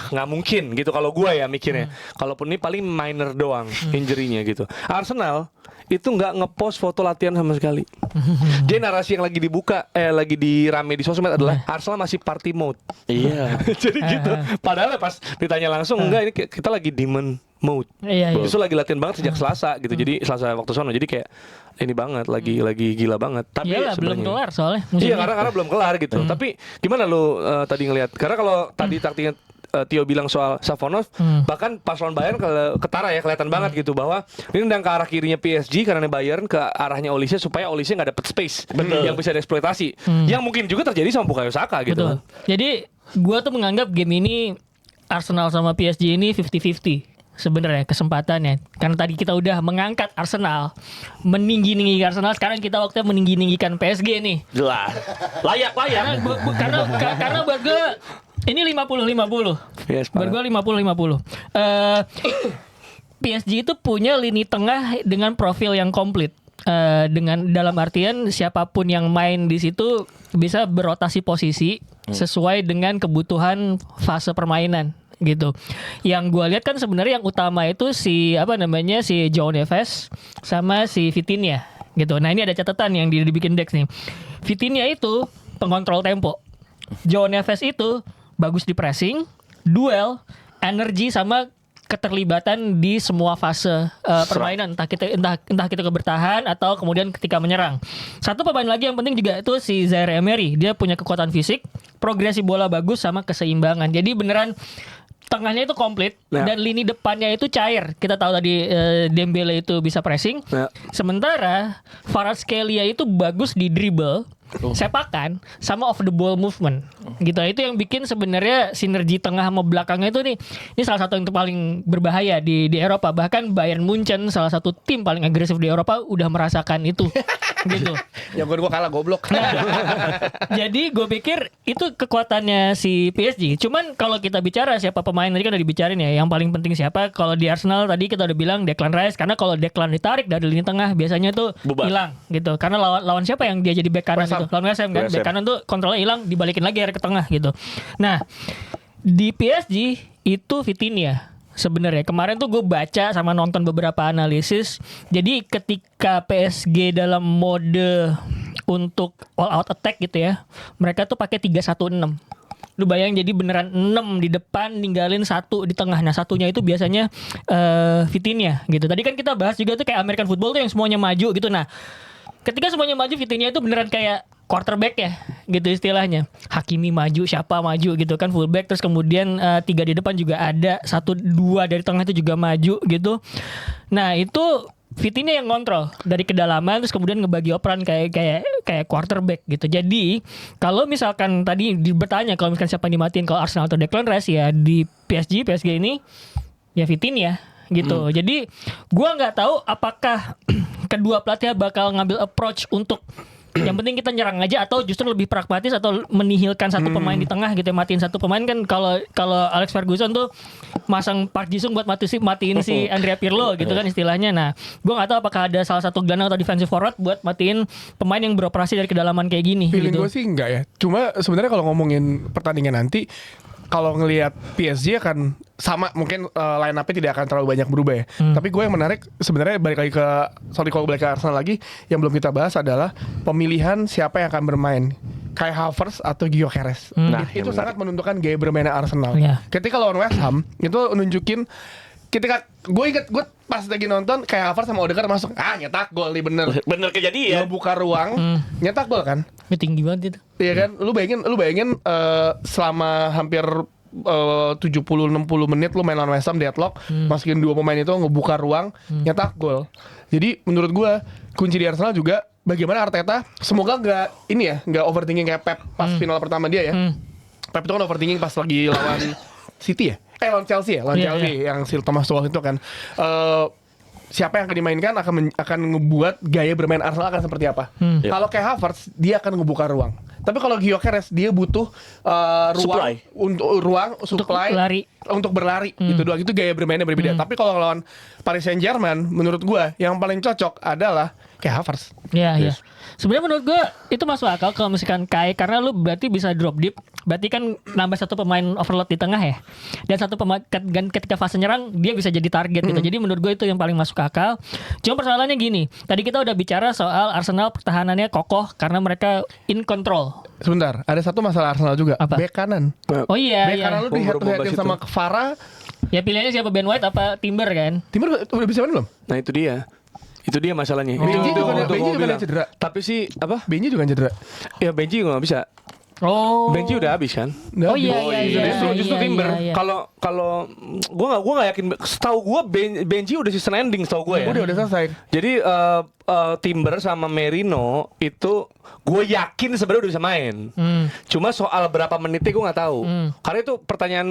nggak mungkin gitu kalau gua ya mikirnya. Kalaupun ini paling minor doang injury-nya gitu. Arsenal itu nggak ngepost foto latihan sama sekali. Jadi narasi yang lagi dibuka, lagi dirame di sosmed adalah Arsenal masih party mode. Iya. Jadi gitu. Padahal pas ditanya langsung enggak, ini kita lagi demon mode. Iya. Justru lagi latihan banget sejak Selasa gitu. Jadi Selasa waktu sono. Jadi kayak ini banget, lagi gila banget. Tapi Iyalah, belum sebenarnya kelar soalnya. Iya, karena belum kelar gitu. Tapi gimana lu tadi ngelihat? Karena kalau tadi taktiknya Tio bilang soal Savonov, bahkan pas lawan Bayern ketara ya, kelihatan banget gitu bahwa ini nendang ke arah kirinya PSG karena Bayern ke arahnya Olise supaya Olise nggak dapet space yang bisa dieksploitasi. Yang mungkin juga terjadi sama Bukayo Saka gitu. Betul. Jadi gua tuh menganggap game ini Arsenal sama PSG ini 50-50 sebenarnya kesempatannya. Karena tadi kita udah mengangkat Arsenal, meninggi-ninggikan Arsenal, sekarang kita waktunya meninggi-ninggikan PSG nih. Jelas. Layak. Karena buat gue ini 50-50. Yes, Buat gue 50-50. PSG itu punya lini tengah dengan profil yang komplit. Dengan dalam artian siapapun yang main di situ bisa berotasi posisi sesuai dengan kebutuhan fase permainan gitu. Yang gue lihat kan sebenarnya yang utama itu si João Neves sama si Vitinha gitu. Nah ini ada catatan yang dibikin Dex nih. Vitinha itu pengontrol tempo. João Neves itu bagus di pressing, duel, energi sama keterlibatan di semua fase permainan, entah kita bertahan atau kemudian ketika menyerang. Satu pemain lagi yang penting juga itu si Zaire Emery. Dia punya kekuatan fisik, progresi bola bagus sama keseimbangan. Jadi beneran tengahnya itu komplit dan lini depannya itu cair. Kita tahu tadi Dembele itu bisa pressing. Sementara Kvaratskhelia itu bagus di dribble, sepakan sama off the ball movement. Gitu. Itu yang bikin sebenarnya sinergi tengah sama belakangnya itu nih. Ini salah satu yang paling berbahaya di Eropa. Bahkan Bayern Munchen, salah satu tim paling agresif di Eropa, udah merasakan itu. Gitu. Yang gue kalah goblok. Jadi gue pikir itu kekuatannya si PSG. Cuman kalau kita bicara siapa pemain tadi kan udah dibicarain ya. Yang paling penting siapa? Kalau di Arsenal tadi kita udah bilang Declan Rice, karena kalau Declan ditarik dari lini tengah biasanya tuh hilang gitu. Karena lawan siapa yang dia jadi back kanan gitu? Lawan West Ham kan. Back kanan tuh kontrolnya hilang, dibalikin lagi ke tengah gitu. Nah, di PSG itu Vitinha. Sebenarnya kemarin tuh gue baca sama nonton beberapa analisis. Jadi ketika PSG dalam mode untuk all out attack gitu ya, mereka tuh pakai 3-1-6. Lu bayangin jadi beneran 6 di depan, ninggalin 1 di tengah. Nah satunya itu biasanya Vitinha gitu. Tadi kan kita bahas juga tuh kayak American football tuh yang semuanya maju gitu. Nah ketika semuanya maju, Vitinha itu beneran kayak quarterback ya gitu istilahnya. Hakimi maju, siapa maju gitu kan, fullback. Terus kemudian 3 di depan juga ada, 1-2 dari tengah itu juga maju gitu. Nah itu Vitinha yang ngontrol dari kedalaman, terus kemudian ngebagi operan kayak quarterback gitu. Jadi kalau misalkan tadi bertanya kalau misalkan siapa yang dimatiin, kalau Arsenal atau Declan Rice, ya di PSG ini ya Vitinha gitu. Jadi gua nggak tahu apakah kedua pelatih bakal ngambil approach untuk yang penting kita nyerang aja atau justru lebih pragmatis atau menihilkan satu pemain di tengah gitu, matiin satu pemain kan. Kalau Alex Ferguson tuh masang Park Ji-sung buat matiin si Andrea Pirlo gitu kan istilahnya. Nah, gue nggak tahu apakah ada salah satu gelandang atau defensive forward buat matiin pemain yang beroperasi dari kedalaman kayak gini. Feeling gitu. gue sih enggak ya. Cuma sebenarnya kalau ngomongin pertandingan nanti, kalau ngelihat PSG akan sama, mungkin line up-nya tidak akan terlalu banyak berubah ya. Tapi gue yang menarik sebenarnya balik lagi kalau balik ke Arsenal lagi, yang belum kita bahas adalah pemilihan siapa yang akan bermain. Kai Havertz atau Gyökeres. Nah, Itu yang sangat menentukan gaya bermainnya Arsenal. Iya. Ketika lawan West Ham itu nunjukin ketika gue pas lagi nonton kayak Havertz sama Odegaard masuk, nyetak gol nih bener. Bener kejadian. Ngebuka ruang, nyetak gol kan? Ini tinggi banget itu. Iya kan? Lu bayangin selama hampir 70-60 menit lu main lawan West Ham deadlock, masukin 2 pemain itu ngebuka ruang, nyetak gol. Jadi menurut gua kunci di Arsenal juga bagaimana Arteta semoga nggak overthinking kayak Pep pas final pertama dia ya. Pep itu kan overthinking pas lagi lawan City ya? Lawan Chelsea ya? Lawan Iya, Chelsea yang si Thomas Tuchel itu kan. Siapa yang akan dimainkan akan ngebuat gaya bermain Arsenal akan seperti apa. Kalau kayak Havertz dia akan ngebuka ruang. Tapi kalau Gyökeres dia butuh ruang supply lari. untuk berlari gitu doang. Itu gaya bermainnya berbeda. Tapi kalau lawan Paris Saint-Germain menurut gua yang paling cocok adalah kayak Havertz. Iya, iya. Sebenarnya menurut gue itu masuk akal kalau misalkan Kai, karena lu berarti bisa drop deep, berarti kan nambah satu pemain overload di tengah ya, dan satu pemain ketika fase nyerang dia bisa jadi target gitu. Jadi menurut gue itu yang paling masuk akal. Cuma persoalannya gini, tadi kita udah bicara soal Arsenal pertahanannya kokoh karena mereka in control. Sebentar, ada satu masalah Arsenal juga. Apa? Bek kanan. Oh iya, Bek iya. kanan lu di head to head Bombas sama Kvara. Ya pilihannya siapa, Ben White apa Timber kan? Timur udah bisa main belum? Nah itu dia masalahnya. Benji Itu juga- untuk Benji gua juga bilang. cedera. Tapi sih apa? Benji juga cedera. Ya Benji juga nggak bisa. Oh. Benji udah habis kan? Oh iya iya iya. Justru iya, Timber. iya, iya. Kalau gua nggak yakin. Setahu gua Benji udah season ending setahu gua ya. Udah selesai. Jadi Timber sama Merino itu gue yakin sebenarnya udah bisa main. Cuma soal berapa menitnya gue nggak tahu. Karena itu pertanyaan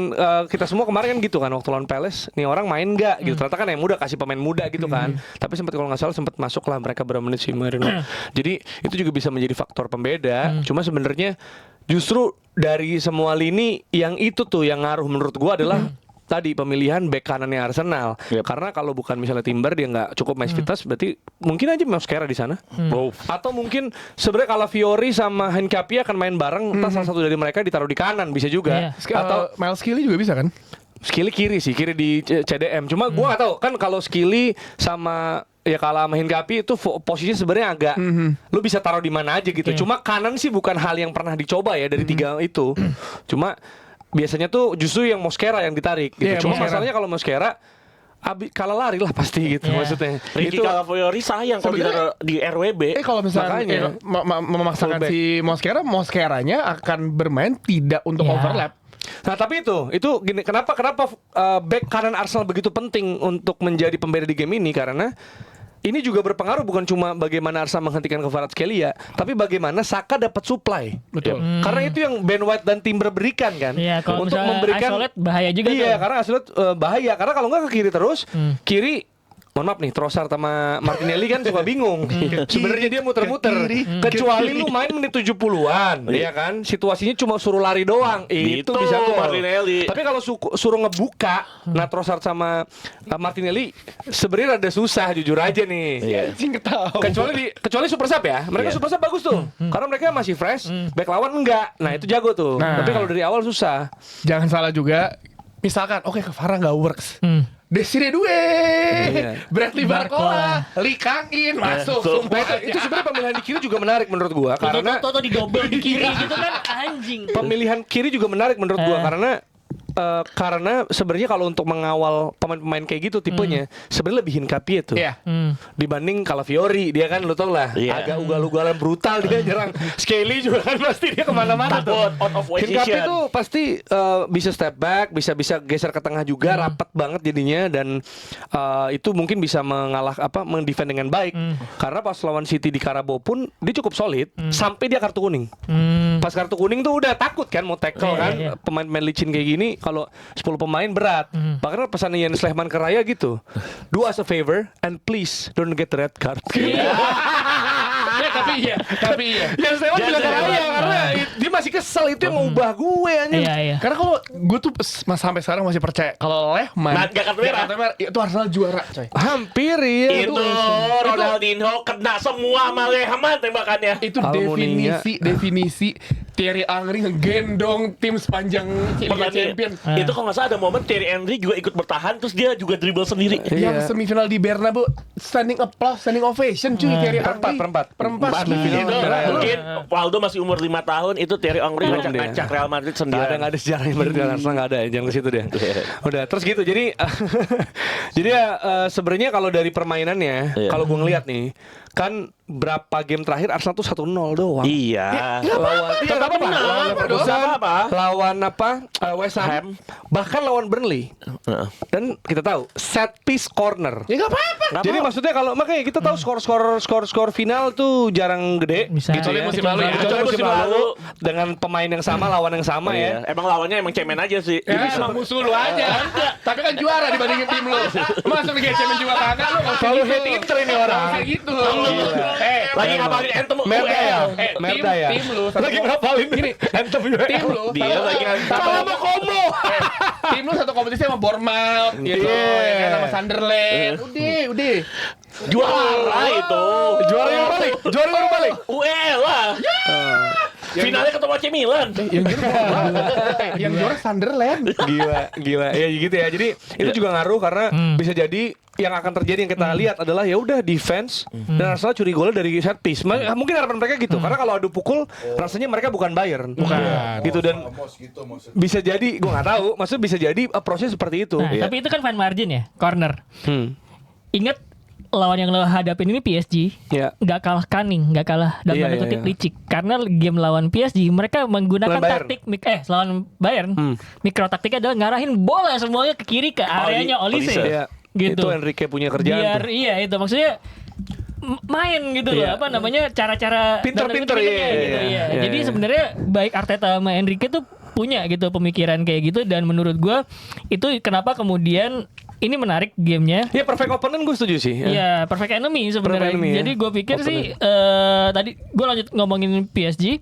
kita semua kemarin kan gitu kan waktu lawan Palace, nih orang main nggak gitu. Ternyata kan yang muda kasih pemain muda gitu kan. Tapi sempat kalau nggak salah sempat masuk lah mereka berapa menit si Merino. Jadi itu juga bisa menjadi faktor pembeda. Cuma sebenarnya justru dari semua lini yang itu tuh yang ngaruh menurut gue adalah tadi pemilihan bek kanannya Arsenal. Karena kalau bukan misalnya Timber dia nggak cukup match fitness, berarti mungkin aja Mosquera di sana. Atau mungkin sebenarnya kalau Fiori sama Hincapie akan main bareng, entah salah satu dari mereka ditaruh di kanan bisa juga. Atau Miles Skilly juga bisa kan? Skilly kiri di CDM. Cuma gua nggak tahu kan kalau Skilly sama ya kalau sama Hincapie itu posisinya sebenarnya agak lu bisa taruh di mana aja gitu. Cuma kanan sih bukan hal yang pernah dicoba ya dari tiga itu. Cuma biasanya tuh justru yang Mosquera yang ditarik gitu. Iya, Cuma Mosquera. masalahnya kalau Mosquera kalah lari lah pasti gitu maksudnya. Ricky Calafiori sayang kalau Sebenarnya- di RWB. Kalau misalnya Makanya. memaksakan Fullback. si Mosqueranya akan bermain tidak untuk Ya. overlap. Nah tapi itu gini, kenapa back kanan Arsenal begitu penting untuk menjadi pembeda di game ini, karena ini juga berpengaruh bukan cuma bagaimana Arsenal menghentikan Kvaratskhelia, tapi bagaimana Saka dapat supply. Betul. Karena itu yang Ben White dan Timber berikan kan. Iya, kalau untuk misalnya memberikan isolate bahaya juga Iya, tuh. karena isolate bahaya. Karena kalau nggak ke kiri terus, kiri mohon maaf nih, Trossard sama Martinelli kan suka bingung. Sebenarnya dia muter-muter. Kecuali lu main menit 70-an, ya kan? Situasinya cuma suruh lari doang. Itu Gitu, bisa gol. Martinelli. Tapi kalau suruh ngebuka, nah Trossard sama Martinelli sebenarnya rada susah jujur aja nih. Anjing ketawa. Kecuali super sub ya. Mereka super sub bagus tuh. Karena mereka masih fresh, back lawan enggak. Nah, itu jago tuh. Nah. Tapi kalau dari awal susah. Jangan salah juga. Misalkan, oke Kvara nggak works. Desire Due, Bradley Barcola, Lee Kang-in masuk. Nah, itu sebenarnya pemilihan di kiri juga menarik menurut gua karena Toto di double di kiri gitu kan anjing. pemilihan kiri juga menarik menurut gua karena sebenarnya kalau untuk mengawal pemain-pemain kayak gitu tipenya sebenarnya lebih Hincapie tuh. Iya. Dibanding Calafiori, dia kan lu tau lah agak ugal-ugalan brutal dia nyerang. Skelly juga kan pasti dia kemana-mana tuh. Out of position. Hincapie tuh pasti bisa step back, bisa geser ke tengah juga, rapat banget jadinya, dan itu mungkin bisa mendefend dengan baik. Karena pas lawan City di Carabao pun dia cukup solid sampai dia kartu kuning. Pas kartu kuning tuh udah takut kan mau tackle kan, pemain-pemain licin kayak gini kalau 10 pemain berat. Bahkan pesan Ian Slehman ke Raya gitu, do us a favor and please don't get the red card. Tapi iya. Ian Slehman bilang ke Raya karena dia masih kesel, itu yang ngubah gue anjing. Iya iya. Karena kalau gue tuh sampai sekarang masih percaya kalau Lehmann Nggak kartu merah. itu Arsenal juara, coy. Hampir ya. Itu Ronaldinho kena semua sama Lehmann tembakannya. Itu Almunia. definisi Thierry Henry ngegendong tim sepanjang Liga Champions. Itu kalau nggak salah ada momen Thierry Henry juga ikut bertahan terus dia juga dribble sendiri. Yang semifinal di Bernabeu standing applause, standing ovation cuy Thierry Henry. Perempat semifinal. Itu mungkin Waldo masih umur 5 tahun itu Thierry Henry ngacak Real Madrid sendiri. Nggak ada sejarahnya berarti Arsenal nggak ada ya, jangan ke situ deh. Udah terus gitu jadi ya sebenarnya kalau dari permainannya kalau gue ngeliat nih kan berapa game terakhir Arsenal tuh 1-0 doang. Iya. Lawan West Ham, bahkan lawan Burnley. Dan kita tahu set piece corner. Ya nggak apa-apa. Jadi maksudnya kalau makanya kita tahu skor final tuh jarang gede. Bisa. Gitu Kecuali ya. musim lalu ya. Kecuali musim lalu dengan pemain yang sama, lawan yang sama ya. Emang lawannya emang cemen aja sih. Ya emang musuh lu aja. Tapi kan juara dibandingin tim lu. Masa Liga Champions juga kagak lu. Selalu hate Inter ini orang. Kayak gitu. Lagi ngapalin anthem Merda ya. Tim lu Lagi ngapalin gini. Anthem tim lu Dia lagi sama Komo. tim lu satu kompetisi sama Bournemouth gitu ya kan, sama Sunderland. Udah. juara itu. Juara yang balik. UEL lah. Finalnya ketemu AC Milan. Yang juara Sunderland. Gila. Ya gitu ya. Jadi itu juga ngaruh karena bisa jadi yang akan terjadi yang kita lihat adalah ya udah defense dan Arsenal curi gol dari set piece. Mungkin harapan mereka gitu. Karena kalau adu pukul rasanya mereka bukan Bayern. Bukan. Gitu dan bisa jadi gua nggak tahu, maksudnya bisa jadi proses seperti itu. Nah, tapi itu kan fine margin ya, corner. Ingat lawan yang lo hadapin ini PSG, Ya. nggak kalah cunning, nggak kalah dalam tanda kutip licik. Karena game lawan PSG mereka menggunakan Lawan Bayern. taktik lawan Bayern, mikro taktiknya adalah ngarahin bola semuanya ke kiri ke areanya Olise. Iya. Gitu. Itu Enrique punya kerjaan Biar tuh. iya itu maksudnya main gitu loh, Iya. apa namanya cara-cara Pinter-pinter, dalam iya, gitu, iya, iya. iya, Jadi iya. sebenarnya baik Arteta sama Enrique tuh punya gitu pemikiran kayak gitu, dan menurut gua itu kenapa kemudian ini menarik gamenya. Ya perfect opponent gue setuju sih. Iya, perfect enemy sebenarnya. Perfect enemy, ya. Jadi gue pikir sih tadi gue lanjut ngomongin PSG.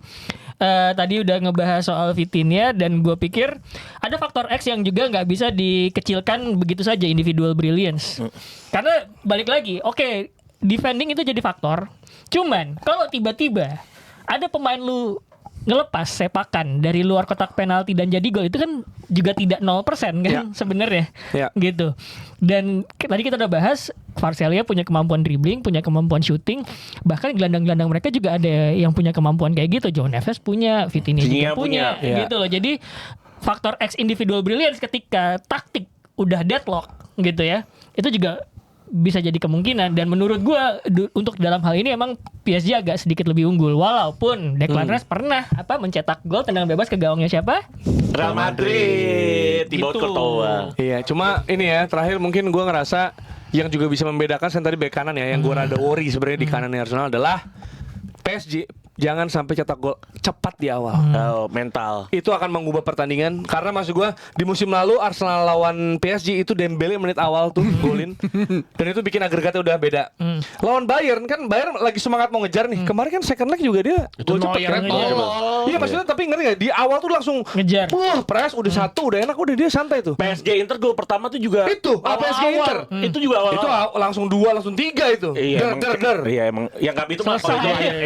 Tadi udah ngebahas soal Vitinha, dan gue pikir ada faktor X yang juga nggak bisa dikecilkan begitu saja, individual brilliance. Karena balik lagi, oke, defending itu jadi faktor. Cuman kalau tiba-tiba ada pemain lu ngelepas sepakan dari luar kotak penalti dan jadi gol, itu kan juga tidak 0% kan sebenarnya. Ya. Gitu. Dan tadi kita udah bahas Kvaratskhelia punya kemampuan dribbling, punya kemampuan shooting, bahkan gelandang-gelandang mereka juga ada yang punya kemampuan kayak gitu. João Neves punya, Vitinha juga punya, ya. gitu loh. Jadi faktor X individual brilliance ketika taktik udah deadlock gitu ya, itu juga bisa jadi kemungkinan. Dan menurut gua untuk dalam hal ini emang PSG agak sedikit lebih unggul, walaupun Declan Rice pernah mencetak gol tendangan bebas ke gawangnya siapa? Real Madrid. Thibaut Gitu. Courtois. Iya, cuma ini ya terakhir mungkin gue ngerasa yang juga bisa membedakan tadi bek kanan ya, yang gue rada worry sebenarnya di kanan Arsenal adalah PSG jangan sampai cetak gol cepat di awal. Oh, mental. Itu akan mengubah pertandingan karena maksud gue di musim lalu Arsenal lawan PSG itu Dembele menit awal tuh golin dan itu bikin agregatnya udah beda. Lawan Bayern kan Bayern lagi semangat mau ngejar nih. Kemarin kan second leg juga dia gol cepet Neuer kan. tolol. Iya maksudnya tapi ngeri gak di awal tuh langsung Ngejar. press udah satu udah enak udah dia santai tuh. PSG Inter gol pertama tuh juga Itu, PSG Inter. Itu juga awal. Itu langsung 2 langsung 3 itu. Iya, Der. Iya emang yang nggak itu mah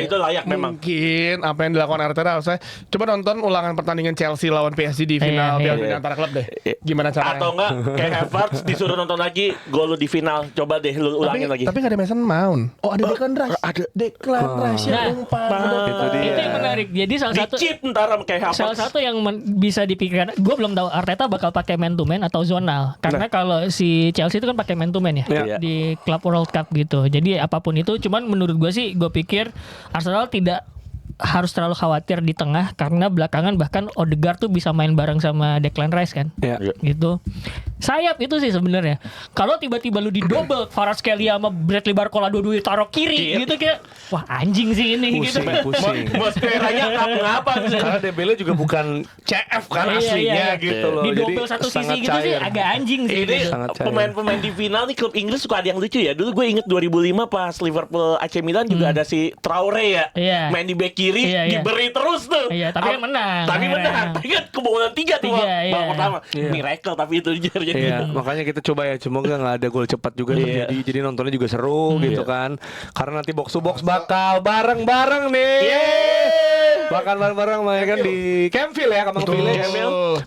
itu layak memang. Mungkin apa yang dilakukan Arteta harusnya coba nonton ulangan pertandingan Chelsea lawan PSG di final Piala Dunia antar klub deh. Gimana caranya? Atau enggak kayak Havertz disuruh nonton lagi gol lu di final. Coba deh lu ulangin lagi. Tapi nggak ada Mason Mount. Oh ada Declan Rice. Ada Declan Rice yang Nah, umpan. Itu dia. Itu yang menarik. Jadi salah Di satu chip ntar kayak Havertz. Salah satu yang bisa dipikirkan, gue belum tahu Arteta bakal pakai man to man atau zonal. Karena kalau si Chelsea itu kan pakai man to man ya Iya. di Club World Cup gitu. Jadi apapun itu, cuman menurut gue sih, gue pikir Arsenal tidak harus terlalu khawatir di tengah karena belakangan bahkan Odegaard tuh bisa main bareng sama Declan Rice kan. Ya. Gitu. Sayap itu sih sebenarnya. Kalau tiba-tiba lu di double Kvaratskhelia sama Bradley Barcola dua-dua taruh kiri gitu kayak wah anjing sih ini gitu. Pusing. Mosquera-nya ngapa gitu. Karena Dembele juga bukan CF kan Iya, aslinya iya. gitu loh. Di Jadi double satu sisi sangat gitu sih cair. agak anjing sih. Ini gitu. Sangat cair. pemain-pemain di final nih klub Inggris suka ada yang lucu ya. Dulu gue inget 2005 pas Liverpool AC Milan juga ada si Traore ya. Iya. Main di bek kiri Iya, iya. diberi terus tuh. Iya, tapi kan menang. Tapi akhirnya. menang. Tapi kan kebobolan 3 tuh Tiga, babak iya. pertama. Iya. Miracle tapi itu jadi. Iya, makanya kita coba ya, semoga nggak ada gol cepat juga Iya. terjadi. Jadi nontonnya juga seru gitu kan. Karena nanti box to box bakal bareng-bareng nih. Makan bareng-bareng ya kan di Campville ya, Kemang Village.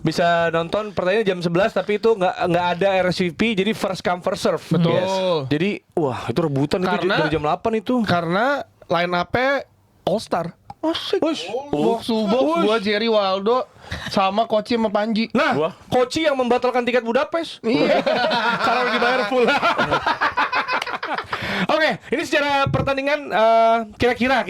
Bisa nonton pertandingan jam 11 tapi itu nggak ada RSVP, jadi first come first serve. Betul. Jadi wah itu rebutan itu Karena- dari jam 8 itu. Karena line up-nya All Star. Box to box gua Jerry Waldo sama Koci sama Panji. Nah, Wah. Koci yang membatalkan tiket Budapest. Iya. Karena udah dibayar full. Oke, ini secara pertandingan kira-kira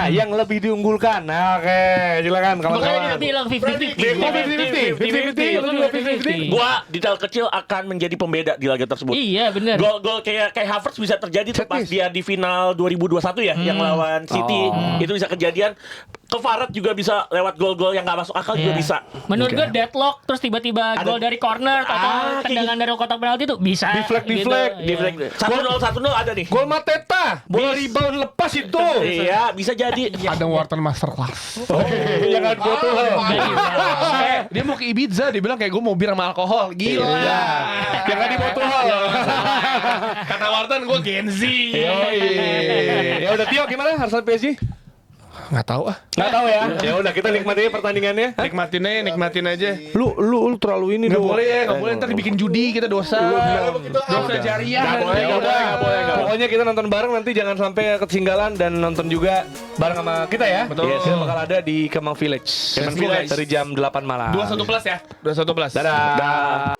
yang lebih diunggulkan. Nah, oke, silakan Makanya kawan-kawan. dia bilang 50-50. 50-50. Gua detail kecil akan menjadi pembeda di laga tersebut. Iya benar. Gol kayak Havertz bisa terjadi tuh pas piece. dia di final 2021 ya yang lawan City. Itu bisa kejadian. Ke Farad juga bisa lewat gol-gol yang gak masuk akal juga Iya. bisa. Menurut gue deadlock terus tiba-tiba gol dari corner atau tendangan dari kotak penalti itu bisa. Deflect. Gitu. Di Iya. break 1-0 ada nih. Gol Mateta, bola Bis. rebound lepas itu. Iya, bisa jadi. Ada Wharton Masterclass. Jangan botol. Dia mau ke Ibiza, dia bilang kayak gue mau bir sama alkohol. Gila. Jangan di botol. Kata Wharton gue Gen Z. Ya udah Tio gimana Arsenal PSG? Nggak tahu ah. Nggak tahu ya. Ya udah kita nikmatin pertandingannya. Nikmatin aja. Lu terlalu ini Nggak lu. boleh ntar dibikin judi kita dosa. Dosa jariah. Nggak boleh, nanti. nggak boleh. Pokoknya kita nonton bareng nanti jangan sampai ketinggalan dan nonton juga bareng sama kita ya. Betul. Kita bakal ada di Kemang Village. Kemang Village. Dari jam 8 malam. 21 plus ya. 21 plus. Dadah.